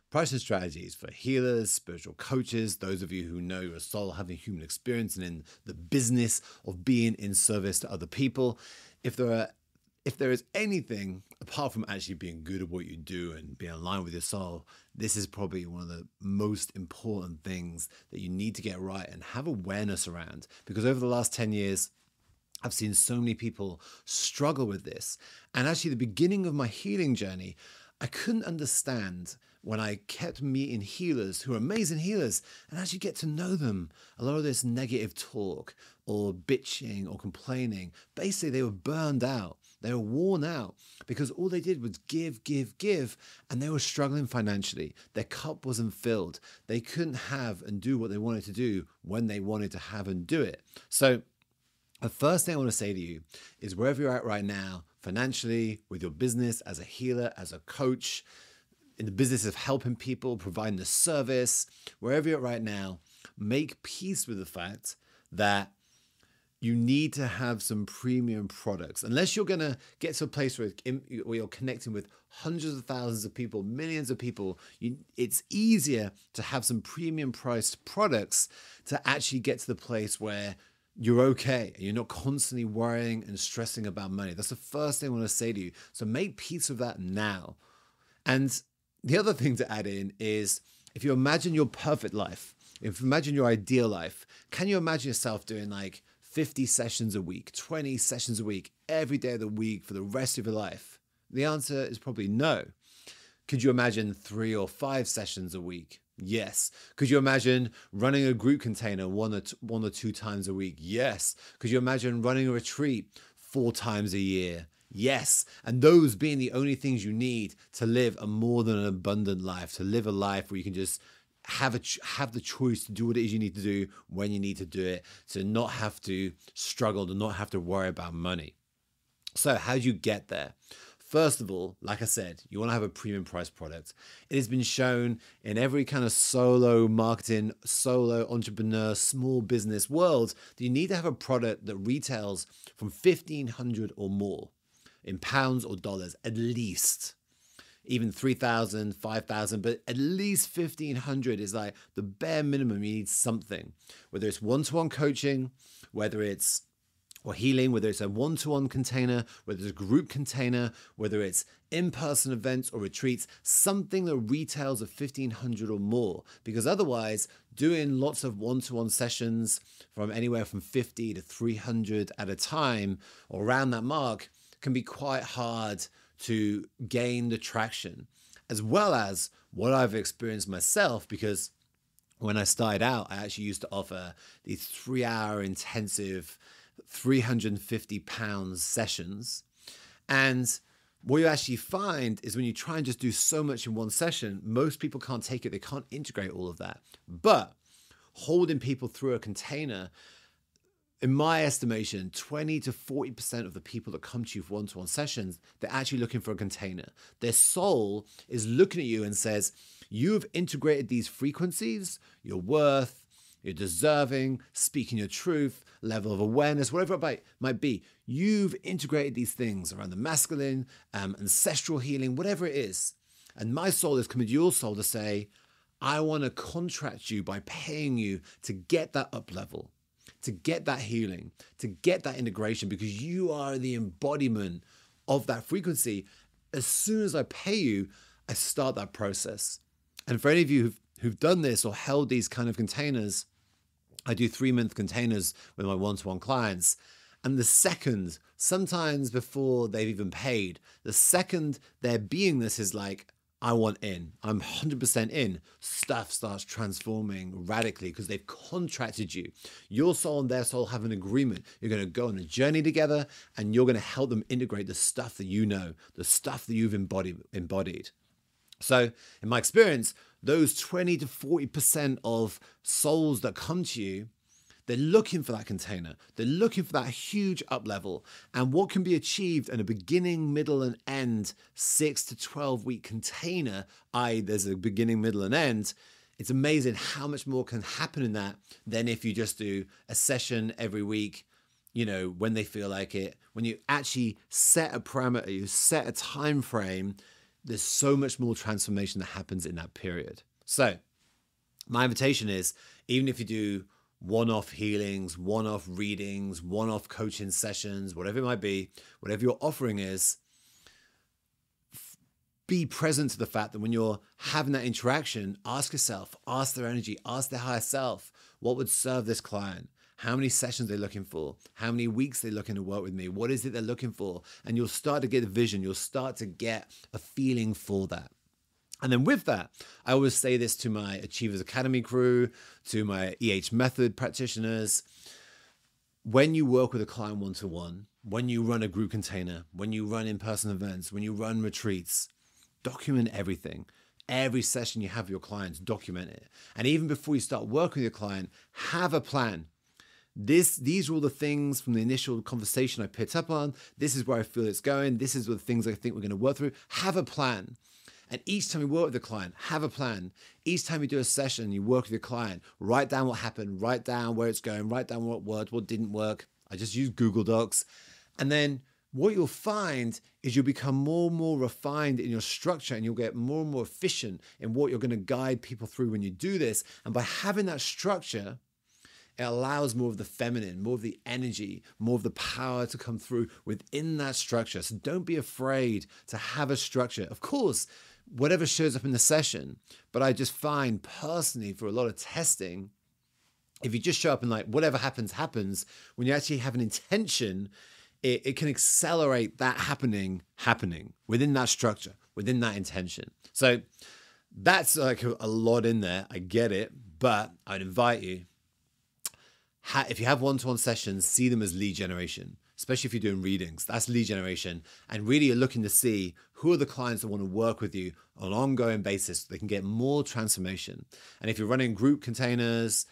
pricing strategies for healers, spiritual coaches, those of you who know your soul, having human experience and in the business of being in service to other people. If there is anything apart from actually being good at what you do and being aligned with your soul, this is probably one of the most important things that you need to get right and have awareness around. Because over the last 10 years, I've seen so many people struggle with this. And actually, the beginning of my healing journey, I couldn't understand when I kept meeting healers who are amazing healers and actually get to know them. A lot of this negative talk or bitching or complaining, basically they were burned out. They were worn out because all they did was give, and they were struggling financially. Their cup wasn't filled. They couldn't have and do what they wanted to do when they wanted to have and do it. So the first thing I want to say to you is wherever you're at right now, financially, with your business, as a healer, as a coach, in the business of helping people, providing the service, wherever you're at right now, make peace with the fact that you need to have some premium products. Unless you're going to get to a place where you're connecting with hundreds of thousands of people, millions of people, it's easier to have some premium priced products to actually get to the place where you're okay. You're not constantly worrying and stressing about money. That's the first thing I want to say to you. So make peace with that now. And the other thing to add in is if you imagine your perfect life, if you imagine your ideal life, can you imagine yourself doing like 50 sessions a week, 20 sessions a week, every day of the week for the rest of your life? The answer is probably no. Could you imagine 3 or 5 sessions a week? Yes. Could you imagine running a group container one or two times a week? Yes. Could you imagine running a retreat 4 times a year? Yes. And those being the only things you need to live a more than an abundant life, to live a life where you can just have the choice to do what it is you need to do when you need to do it, to not have to struggle, to not have to worry about money. So how do you get there? First of all, like I said, you want to have a premium price product. It has been shown in every kind of solo marketing, solo entrepreneur, small business world that you need to have a product that retails from $1,500 or more in pounds or dollars, at least. Even 3,000, 5,000, but at least 1,500 is like the bare minimum. You need something, whether it's one-to-one coaching, whether it's or healing, whether it's a one-to-one container, whether it's a group container, whether it's in-person events or retreats, something that retails at 1,500 or more. Because otherwise, doing lots of one-to-one sessions from anywhere from 50 to 300 at a time or around that mark can be quite hard to gain the traction, as well as what I've experienced myself, because when I started out, I actually used to offer these 3-hour intensive 350 pounds sessions. And what you actually find is when you try and just do so much in one session, most people can't take it. They can't integrate all of that. But holding people through a container, in my estimation, 20 to 40% of the people that come to you for one-to-one sessions, they're actually looking for a container. Their soul is looking at you and says, you've integrated these frequencies, your worth, you're deserving, speaking your truth, level of awareness, whatever it might be. You've integrated these things around the masculine, ancestral healing, whatever it is. And my soul is coming to your soul to say, I want to contract you by paying you to get that up level, to get that healing, to get that integration, because you are the embodiment of that frequency. As soon as I pay you, I start that process. And for any of you who've done this or held these kind of containers, I do 3-month containers with my one-to-one clients. And the second, sometimes before they've even paid, the second their beingness is like, I want in, I'm 100% in, stuff starts transforming radically because they've contracted you. Your soul and their soul have an agreement. You're going to go on a journey together and you're going to help them integrate the stuff that you know, the stuff that you've embodied. So in my experience, those 20 to 40% of souls that come to you, they're looking for that container. They're looking for that huge up level. And what can be achieved in a beginning, middle, and end 6 to 12 week container, i.e. there's a beginning, middle, and end, it's amazing how much more can happen in that than if you just do a session every week, you know, when they feel like it. When you actually set a parameter, you set a time frame, there's so much more transformation that happens in that period. So my invitation is, even if you do one-off healings, one-off readings, one-off coaching sessions, whatever it might be, whatever your offering is, be present to the fact that when you're having that interaction, ask yourself, ask their energy, ask their higher self, what would serve this client? How many sessions they're looking for? How many weeks they're looking to work with me? What is it they're looking for? And you'll start to get a vision. You'll start to get a feeling for that. And then with that, I always say this to my Achievers Academy crew, to my EH Method practitioners. When you work with a client one-to-one, when you run a group container, when you run in-person events, when you run retreats, document everything. Every session you have with your clients, document it. And even before you start working with your client, have a plan. These are all the things from the initial conversation I picked up on. This is where I feel it's going. This is the things I think we're going to work through. Have a plan. And each time you work with the client, have a plan. Each time you do a session, you work with your client, write down what happened, write down where it's going, write down what worked, what didn't work. I just use Google Docs. And then what you'll find is you'll become more and more refined in your structure, and you'll get more and more efficient in what you're going to guide people through when you do this. And by having that structure, it allows more of the feminine, more of the energy, more of the power to come through within that structure. So don't be afraid to have a structure. Of course, whatever shows up in the session, but I just find personally for a lot of testing, if you just show up and like whatever happens, happens, when you actually have an intention, it can accelerate that happening within that structure, within that intention. So that's like a lot in there. I get it, but I'd invite you, if you have one-to-one sessions, see them as lead generation, especially if you're doing readings. That's lead generation. And really you're looking to see who are the clients that want to work with you on an ongoing basis so they can get more transformation. And if you're running group containers,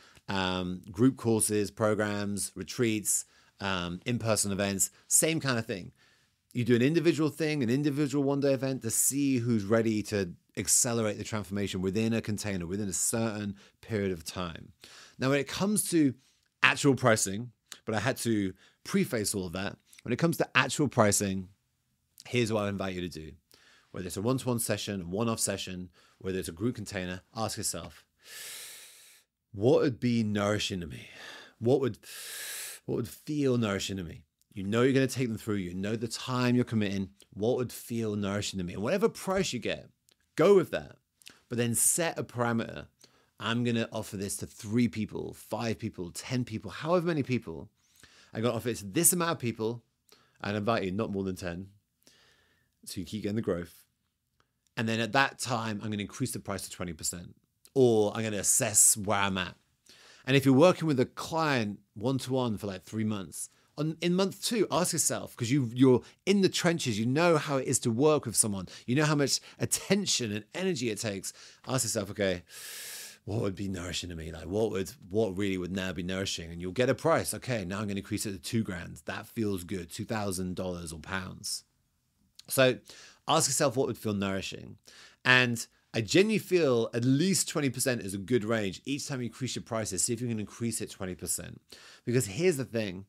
group courses, programs, retreats, in-person events, same kind of thing. You do an individual thing, an individual one-day event to see who's ready to accelerate the transformation within a container, within a certain period of time. Now, when it comes to actual pricing, but I had to preface all of that. When it comes to actual pricing, here's what I invite you to do. Whether it's a one-to-one session, a one-off session, whether it's a group container, ask yourself, what would be nourishing to me? What would feel nourishing to me? You know you're going to take them through. You know the time you're committing. What would feel nourishing to me? And whatever price you get, go with that. But then set a parameter. I'm going to offer this to 3 people, 5 people, 10 people, however many people. I'm going to offer it to this amount of people and invite you not more than 10. So you keep getting the growth. And then at that time, I'm going to increase the price to 20%. Or I'm going to assess where I'm at. And if you're working with a client one-to-one for like 3 months, in month 2, ask yourself, because you're in the trenches, you know how it is to work with someone. You know how much attention and energy it takes. Ask yourself, okay, what would be nourishing to me? Like what really would now be nourishing? And you'll get a price. Okay, now I'm going to increase it to $2,000. That feels good, $2,000 or pounds. So ask yourself what would feel nourishing. And I genuinely feel at least 20% is a good range. Each time you increase your prices, see if you can increase it 20%. Because here's the thing.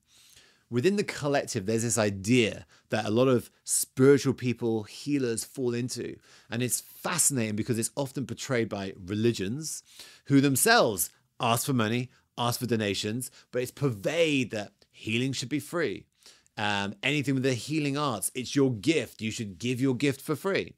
Within the collective, there's this idea that a lot of spiritual people, healers fall into. And it's fascinating because it's often portrayed by religions who themselves ask for money, ask for donations, but it's pervaded that healing should be free. Anything with the healing arts, it's your gift. You should give your gift for free.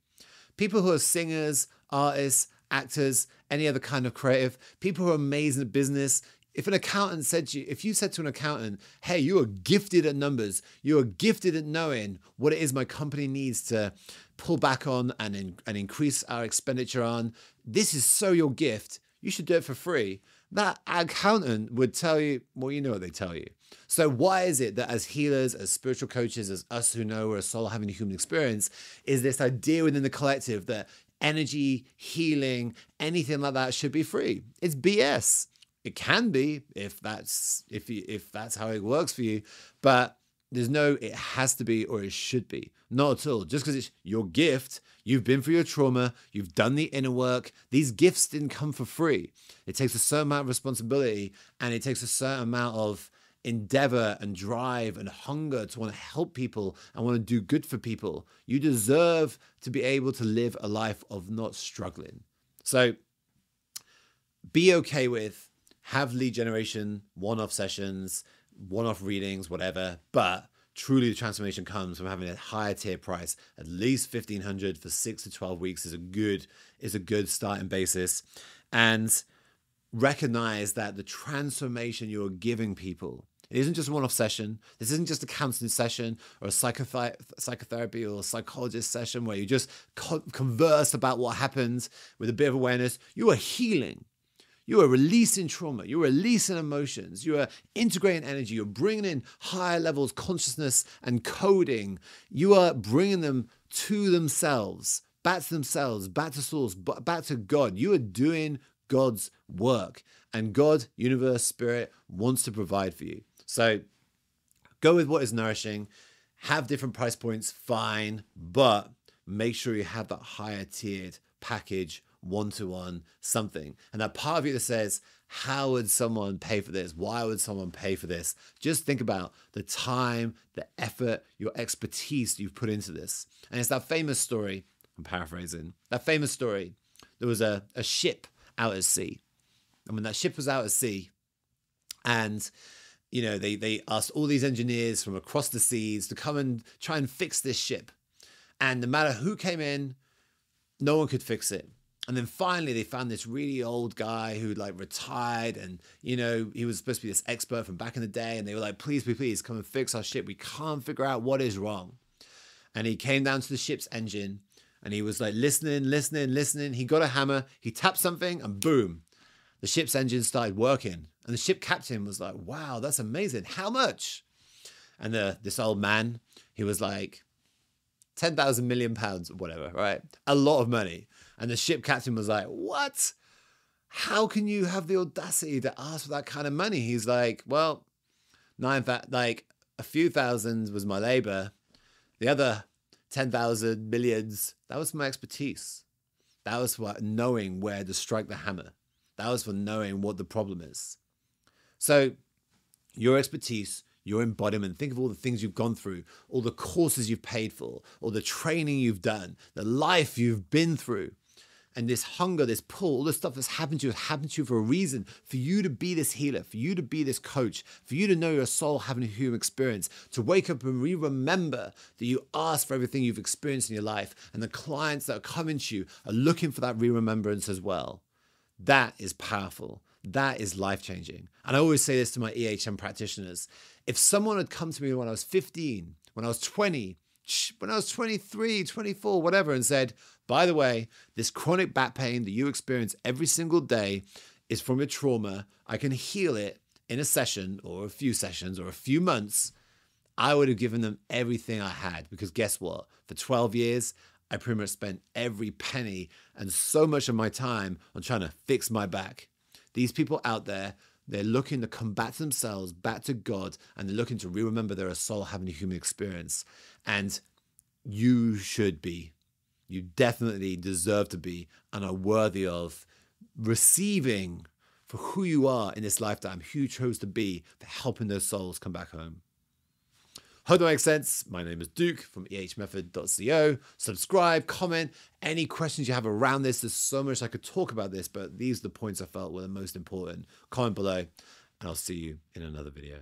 People who are singers, artists, actors, any other kind of creative, people who are amazing at business. If an accountant said to you, if you said to an accountant, hey, you are gifted at numbers, you are gifted at knowing what it is my company needs to pull back on and increase our expenditure on, this is so your gift, you should do it for free. That accountant would tell you, well, you know what they tell you. So why is it that as healers, as spiritual coaches, as us who know we're a soul having a human experience, is this idea within the collective that energy, healing, anything like that should be free? It's BS. It can be if that's how it works for you, but there's no it has to be or it should be. Not at all. Just because it's your gift, you've been through your trauma, you've done the inner work. These gifts didn't come for free. It takes a certain amount of responsibility and it takes a certain amount of endeavor and drive and hunger to want to help people and want to do good for people. You deserve to be able to live a life of not struggling. So be okay with, have lead generation, one-off sessions, one-off readings, whatever, but truly the transformation comes from having a higher tier price. At least $1,500 for 6 to 12 weeks is a good starting basis. And recognize that the transformation you're giving people, it isn't just a one-off session. This isn't just a counseling session or a psychotherapy or a psychologist session where you just converse about what happened with a bit of awareness. You are healing. You are releasing trauma. You're releasing emotions. You are integrating energy. You're bringing in higher levels, consciousness and coding. You are bringing them to themselves, back to source, back to God. You are doing God's work, and God, universe, spirit wants to provide for you. So go with what is nourishing. Have different price points, fine, but make sure you have that higher tiered package, one-to-one, something. And that part of you that says, how would someone pay for this? Why would someone pay for this? Just think about the time, the effort, your expertise you've put into this. And it's that famous story, I'm paraphrasing, that famous story. There was a ship out at sea. And when that ship was out at sea, and they asked all these engineers from across the seas to come and try and fix this ship. And no matter who came in, no one could fix it. And then finally they found this really old guy who retired, and he was supposed to be this expert from back in the day, and they were like, please come and fix our ship. We can't figure out what is wrong. And he came down to the ship's engine and he was listening. He got a hammer, he tapped something, and boom, the ship's engine started working. And the ship captain was like, wow, that's amazing. How much? And this old man, he was like, 10,000 million pounds or whatever, right? A lot of money. And the ship captain was like, what? How can you have the audacity to ask for that kind of money? He's like, well, no, in fact, a few thousand was my labor. The other 10,000 millions, that was my expertise. That was for knowing where to strike the hammer. That was for knowing what the problem is. So your expertise, your embodiment, think of all the things you've gone through, all the courses you've paid for, all the training you've done, the life you've been through. And this hunger, this pull, all the stuff that's happened to you has happened to you for a reason, for you to be this healer, for you to be this coach, for you to know your soul having a human experience, to wake up and remember that you asked for everything you've experienced in your life, and the clients that are coming to you are looking for that remembrance as well. That is powerful. That is life-changing. And I always say this to my EHM practitioners. If someone had come to me when I was 15, when I was 20, when I was 23, 24, whatever, and said, by the way, this chronic back pain that you experience every single day is from your trauma. I can heal it in a session or a few sessions or a few months. I would have given them everything I had, because guess what? For 12 years, I pretty much spent every penny and so much of my time on trying to fix my back. These people out there, they're looking to come back to themselves, back to God, and they're looking to remember they're a soul having a human experience. And you should be. You definitely deserve to be and are worthy of receiving for who you are in this lifetime, who you chose to be, for helping those souls come back home. Hope that makes sense. My name is Duke from ehmethod.co. Subscribe, comment, any questions you have around this. There's so much I could talk about this, but these are the points I felt were the most important. Comment below, and I'll see you in another video.